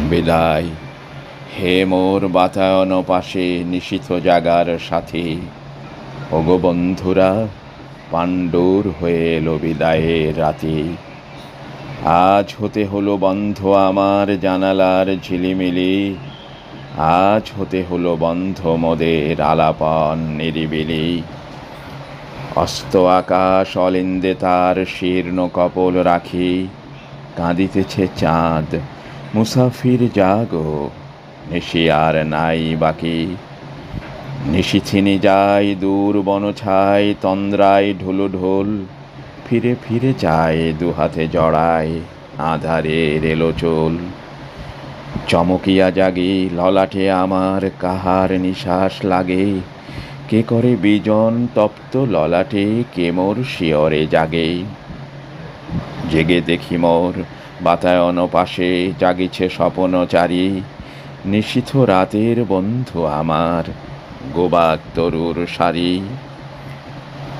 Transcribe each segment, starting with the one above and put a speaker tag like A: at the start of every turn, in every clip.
A: বিদায় হে মোর বাতায়ন পাশে নিশীথ জাগার সাথী। ওগো বন্ধুরা, পাণ্ডুর হয়ে এলো বিদায়ের রাতি। আজ হতে হলো বন্ধ আমার জানালার ঝিলিমিলি, আজ হতে হলো বন্ধ মোদের আলাপন নিরিবিলি। অস্ত আকাশ অলিন্দে তার শীর্ণ কপল রাখি, কাঁদিতেছে চাঁদ, মুসাফির জাগো, নিশি আর নাই বাকি। নিশিথিনি যায় দূর বনছায় তন্দ্রায় ঢুলুঢুল, ফিরে ফিরে যায় দুহাতে জড়ায় আঁধারের এলো চুল। চমকিয়া জাগি ললাটে আমার কাহার নিশ্বাস লাগে, কে করে বিজন তপ্ত ললাটে কে মোর শিয়রে জাগে। জেগে দেখি মোর বাতায়ন পাশে জাগিছে স্বপনচারী, নিশীথ রাতের বন্ধু আমার গোবাক তরুর সারি।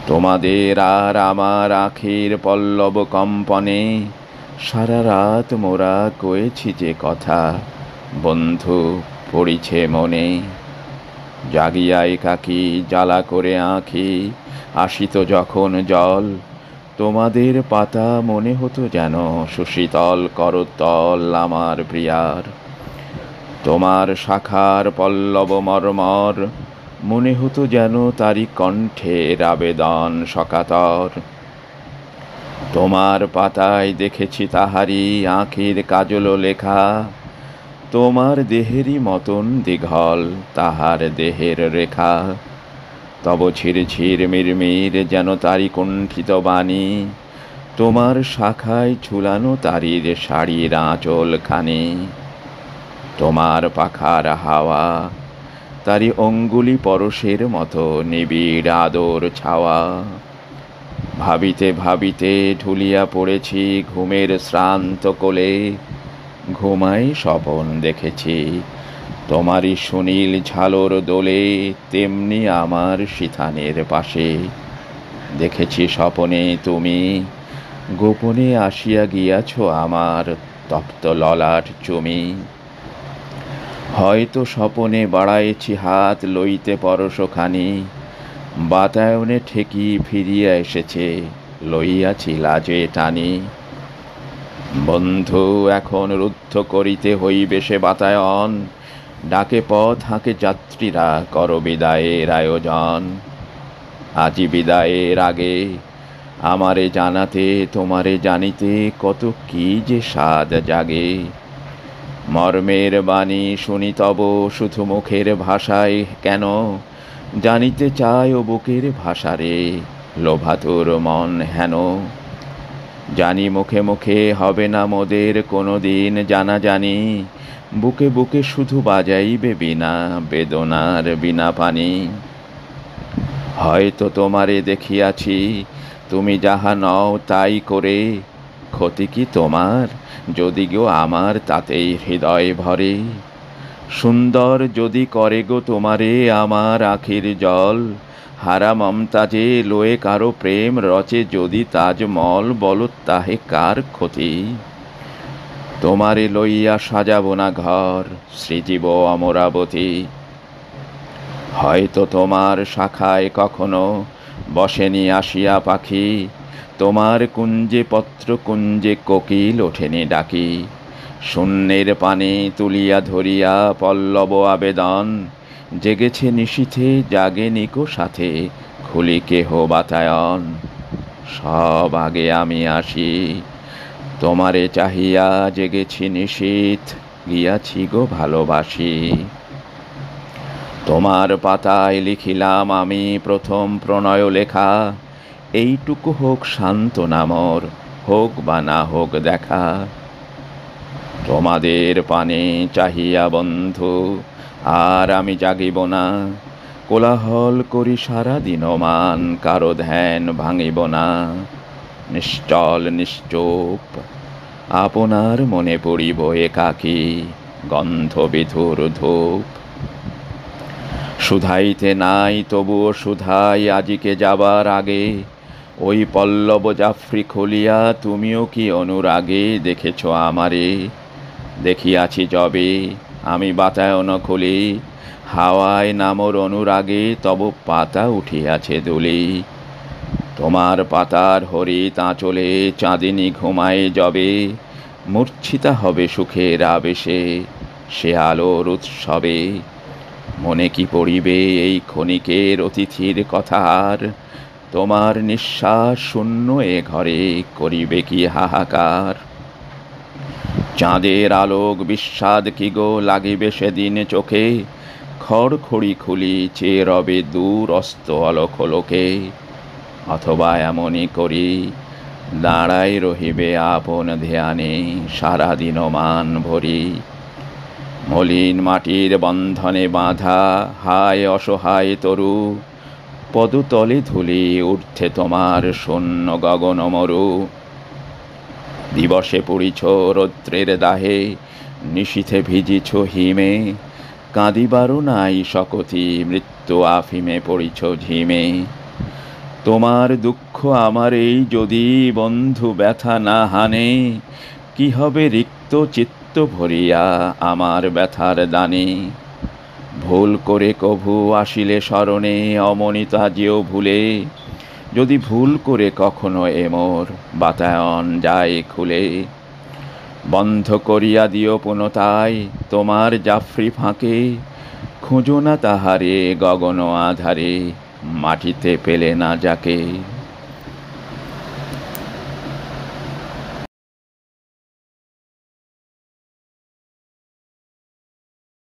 A: তোমাদের আর আমার আখির পল্লব কম্পনে সারা রাত মোরা কয়েছি যে কথা, বন্ধু পড়িছে মনে। জাগিয়া একাকী জ্বালা করে আঁখি আসিত যখন জল, তোমাদের পাতা মনে হতো যেন সুশীতল করতল আমার প্রিয়ার। তোমার শাখার পল্লব মর্মর মনে হতো যেন তারি কণ্ঠের আবেদন সকাতর। তোমার পাতায় দেখেছি তাহারি আঁখির কাজল লেখা, তোমার দেহেরই মতন দীঘল তাহার দেহের রেখা। তব ঝিরঝির মিরমির যেন তারি কুণ্ঠিত বাণী, তোমার শাখায় ঝুলানো তারির শাড়ির আঁচল খানি। তোমার পাখার হাওয়া তারি অঙ্গুলি পরশের মতো নিবিড় আদর ছাওয়া। ভাবিতে ভাবিতে ঢুলিয়া পড়েছি ঘুমের শ্রান্ত কোলে, ঘুমাই স্বপন দেখেছি তোমারই সুনীল ঝালর দোলে, তেমনি আমার সিথানের পাশে দেখেছি স্বপনে তুমি গোপনে আসিয়া গিয়াছ আমার তপ্ত ললাট চুমি। হয়তো স্বপনে বাড়াইছি হাত লইতে পরশখানি, বাতায়নে ঠেকি ফিরিয়া এসেছে লইয়াছি লাজে টানি। বন্ধু এখন রুদ্ধ করিতে হইবে সে বাতায়ন, ডাকে পথ হাঁকে যাত্রীরা কর বিদায়ের আয়োজন। আজি বিদায়ের আগে আমারে জানাতে তোমারে জানিতে কত কি যে স্বাদ জাগে। মর্মের বাণী শুনি তব শুধু মুখের ভাষায় কেন, জানিতে চায় ও বুকের ভাষারে লোভাতুর মন হেন। জানি মুখে মুখে হবে না মোদের কোনো দিন জানা জানি, বুকে বুকে শুধু বাজাইবে বিনা বেদনার বিনা পানি। হয়তো তোমারে দেখিয়াছি তুমি যাহা নও তাই করে, ক্ষতি কি তোমার যদি গো আমার তাতেই হৃদয় ভরে। সুন্দর যদি করে গো তোমারে আমার আখির জল, হারা মমতাজে লয়ে কারো প্রেম রচে যদি তাজমল, বলো তাহে কার ক্ষতি। তোমারে লইয়া সাজাব না ঘর সৃজিব অমরাবতী। হয়তো তোমার শাখায় কখনো বসেনি আসিয়া পাখি, তোমার কুঞ্জে পত্র কুঞ্জে কোকিল ওঠেনি ডাকি। শূন্যের পানে তুলিয়া ধরিয়া পল্লব আবেদন, জেগেছে নিশীথে জাগে নিকো সাথে খুলি কেহ বাতায়ন। সব আগে আমি আসি তোমারে চাহিয়া জেগেছি নিশীথ, গিয়াছি গো ভালোবাসি। তোমার পাতায় লিখিলাম আমি প্রথম প্রণয় লেখা, এইটুকু হোক সান্ত্বনা মোর, হোক বা না হোক দেখা। তোমাদের পানে চাহিয়া বন্ধু আর আমি জাগিব না, কোলাহল করি সারা দিনমান কারো ধ্যান ভাঙিব না। নিশ্চল নিশ্চুপ আপনার মনে পড়িব একাকী গন্ধ বিধুর ধূপ। শুধাইতে নাই তবুও শুধাই আজিকে যাবার আগে, ওই পল্লব জাফরি খুলিয়া তুমিও কি অনুরাগে দেখেছ আমারে। দেখিয়াছি যবে আমি বাতায়ন খুলি, হাওয়ায় নামর অনুরাগে তব পাতা উঠিয়াছে দুলি। তোমার পাতার হরিত আঁচলে চাঁদিনী ঘুমায় যবে, মূর্ছিতা হবে সুখের আবেশে সে আলোর উৎসবে। মনে কি পড়িবে এই ক্ষণিকের অতিথির কথা আর, তোমার নিঃশ্বাস শূন্য এ ঘরে করিবে কি হাহাকার। চাঁদের আলোক বিস্বাদ কি গো লাগিবে সেদিন চোখে, খড়খড়ি খুলি চেয়ে রবে দূর অস্ত অলক লোকে। অথবা এমনই করি দাঁড়াই রহিবে আপন ধ্যানে সারাদিন মান ভরি। মলিন মাটির বন্ধনে বাঁধা হায় অসহায় তরু, পদতলে ধুলি উঠছে তোমার শূন্য গগন মরু। দিবসে পড়িছ রৌদ্রের দাহে, নিশীথে ভিজিছ হিমে, কাঁদিবারও নাই শকতি মৃত্যু আফিমে পড়িছ ঝিমে। তোমার দুঃখ আমার এই যদি বন্ধু ব্যথা না হানে, কি হবে রিক্ত চিত্ত ভরিয়া আমার ব্যথার দানে। ভুল করে কভু আসিলে স্মরণে অমনিতা যেও ভুলে, যদি ভুল করে কখনো এমোর বাতায়ন যায় খুলে। বন্ধ করিয়া দিও পুনতাই তোমার জাফরি ফাঁকে, খুঁজো না তাহারে গগন আধারে মাটিতে পেলে না যাকে।